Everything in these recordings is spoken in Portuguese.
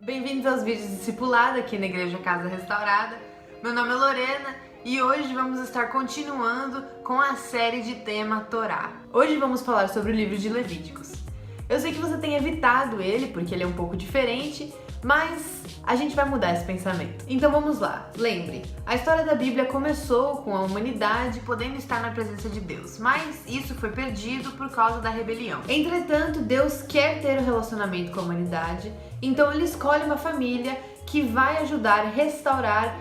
Bem-vindos aos vídeos discipulado aqui na Igreja Casa Restaurada. Meu nome é Lorena e hoje vamos estar continuando com a série de tema Torá. Hoje vamos falar sobre o livro de Levíticos. Eu sei que você tem evitado ele porque ele é um pouco diferente, mas a gente vai mudar esse pensamento. Então vamos lá. Lembre, a história da Bíblia começou com a humanidade podendo estar na presença de Deus, mas isso foi perdido por causa da rebelião. Entretanto, Deus quer ter um relacionamento com a humanidade, então ele escolhe uma família que vai ajudar a restaurar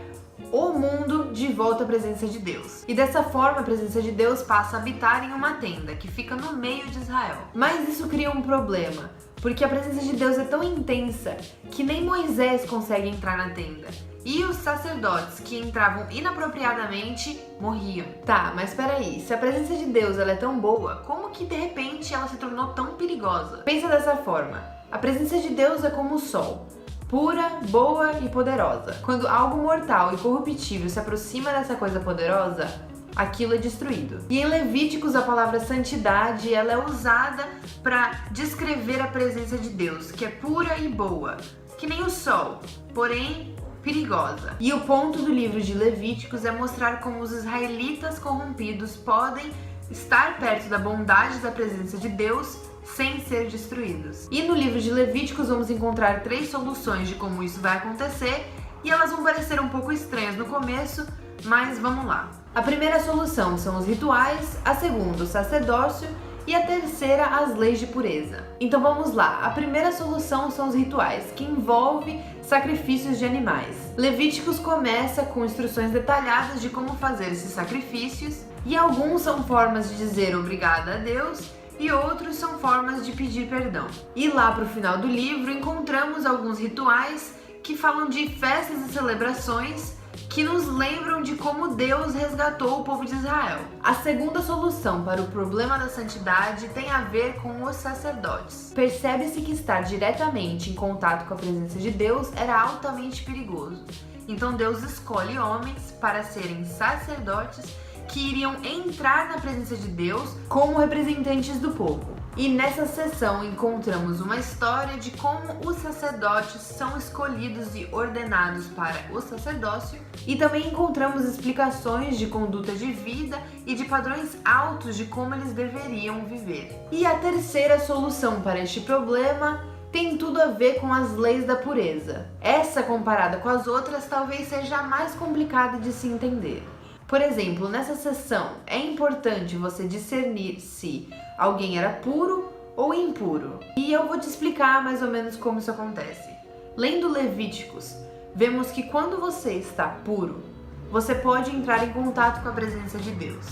o mundo de volta à presença de Deus. E dessa forma a presença de Deus passa a habitar em uma tenda que fica no meio de Israel. Mas isso cria um problema, porque a presença de Deus é tão intensa que nem Moisés consegue entrar na tenda. E os sacerdotes que entravam inapropriadamente morriam. Tá, mas peraí, se a presença de Deus ela é tão boa, como que de repente ela se tornou tão perigosa? Pensa dessa forma, a presença de Deus é como o sol, pura, boa e poderosa. Quando algo mortal e corruptível se aproxima dessa coisa poderosa, aquilo é destruído. E em Levíticos a palavra santidade ela é usada para descrever a presença de Deus, que é pura e boa, que nem o sol, porém perigosa. E o ponto do livro de Levíticos é mostrar como os israelitas corrompidos podem estar perto da bondade da presença de Deus sem ser destruídos. E no livro de Levíticos vamos encontrar 3 soluções de como isso vai acontecer, e elas vão parecer um pouco estranhas no começo, mas vamos lá. A primeira solução são os rituais, a segunda o sacerdócio e a terceira as leis de pureza. Então vamos lá, a primeira solução são os rituais, que envolve sacrifícios de animais. Levíticos começa com instruções detalhadas de como fazer esses sacrifícios, e alguns são formas de dizer obrigada a Deus, e outros são formas de pedir perdão. E lá pro final do livro encontramos alguns rituais que falam de festas e celebrações que nos lembram de como Deus resgatou o povo de Israel. A segunda solução para o problema da santidade tem a ver com os sacerdotes. Percebe-se que estar diretamente em contato com a presença de Deus era altamente perigoso. Então Deus escolhe homens para serem sacerdotes que iriam entrar na presença de Deus como representantes do povo. E nessa sessão encontramos uma história de como os sacerdotes são escolhidos e ordenados para o sacerdócio, e também encontramos explicações de conduta de vida e de padrões altos de como eles deveriam viver. E a terceira solução para este problema tem tudo a ver com as leis da pureza. Essa, comparada com as outras, talvez seja a mais complicada de se entender. Por exemplo, nessa sessão é importante você discernir se alguém era puro ou impuro. E eu vou te explicar mais ou menos como isso acontece. Lendo Levíticos, vemos que quando você está puro, você pode entrar em contato com a presença de Deus.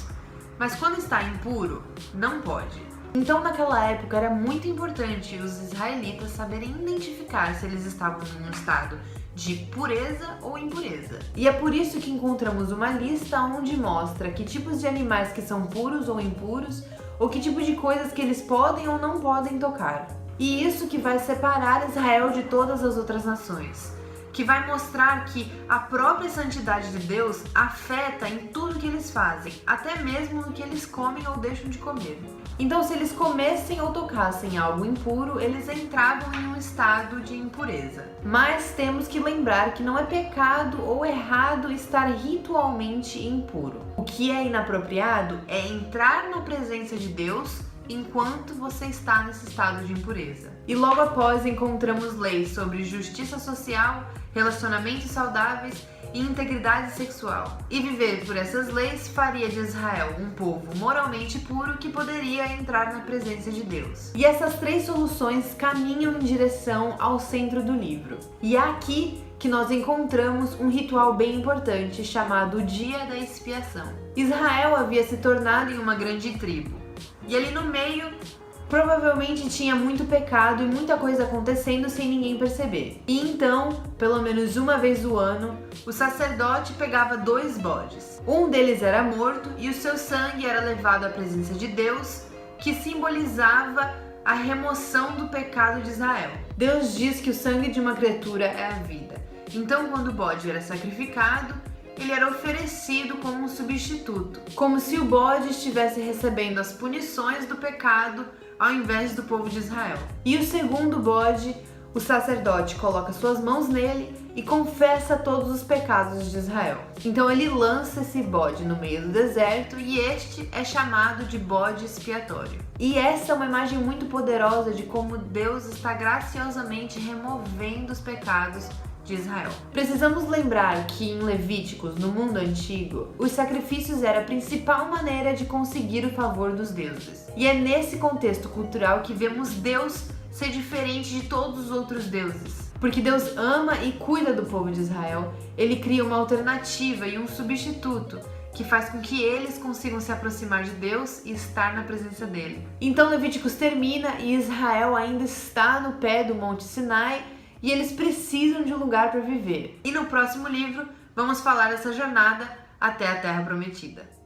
Mas quando está impuro, não pode. Então naquela época era muito importante os israelitas saberem identificar se eles estavam em um estado de pureza ou impureza. E é por isso que encontramos uma lista onde mostra que tipos de animais que são puros ou impuros, ou que tipo de coisas que eles podem ou não podem tocar. E isso que vai separar Israel de todas as outras nações, que vai mostrar que a própria santidade de Deus afeta em tudo que eles fazem, até mesmo no que eles comem ou deixam de comer. Então, se eles comessem ou tocassem algo impuro, eles entravam em um estado de impureza. Mas temos que lembrar que não é pecado ou errado estar ritualmente impuro. O que é inapropriado é entrar na presença de Deus enquanto você está nesse estado de impureza. E logo após encontramos leis sobre justiça social, relacionamentos saudáveis e integridade sexual. E viver por essas leis faria de Israel um povo moralmente puro que poderia entrar na presença de Deus. E essas 3 soluções caminham em direção ao centro do livro. E é aqui que nós encontramos um ritual bem importante chamado Dia da Expiação. Israel havia se tornado em uma grande tribo. E ali no meio, provavelmente tinha muito pecado e muita coisa acontecendo sem ninguém perceber. E então, pelo menos uma vez no ano, o sacerdote pegava 2 bodes. Um deles era morto e o seu sangue era levado à presença de Deus, que simbolizava a remoção do pecado de Israel. Deus diz que o sangue de uma criatura é a vida. Então, quando o bode era sacrificado, ele era oferecido como um substituto, como se o bode estivesse recebendo as punições do pecado ao invés do povo de Israel. E o segundo bode o sacerdote coloca suas mãos nele e confessa todos os pecados de Israel. Então ele lança esse bode no meio do deserto e este é chamado de bode expiatório. E essa é uma imagem muito poderosa de como Deus está graciosamente removendo os pecados de Israel. Precisamos lembrar que em Levíticos, no mundo antigo, os sacrifícios era a principal maneira de conseguir o favor dos deuses. E é nesse contexto cultural que vemos Deus ser diferente de todos os outros deuses. Porque Deus ama e cuida do povo de Israel, ele cria uma alternativa e um substituto que faz com que eles consigam se aproximar de Deus e estar na presença dele. Então Levíticos termina e Israel ainda está no pé do Monte Sinai e eles precisam de um lugar para viver. E no próximo livro vamos falar dessa jornada até a Terra Prometida.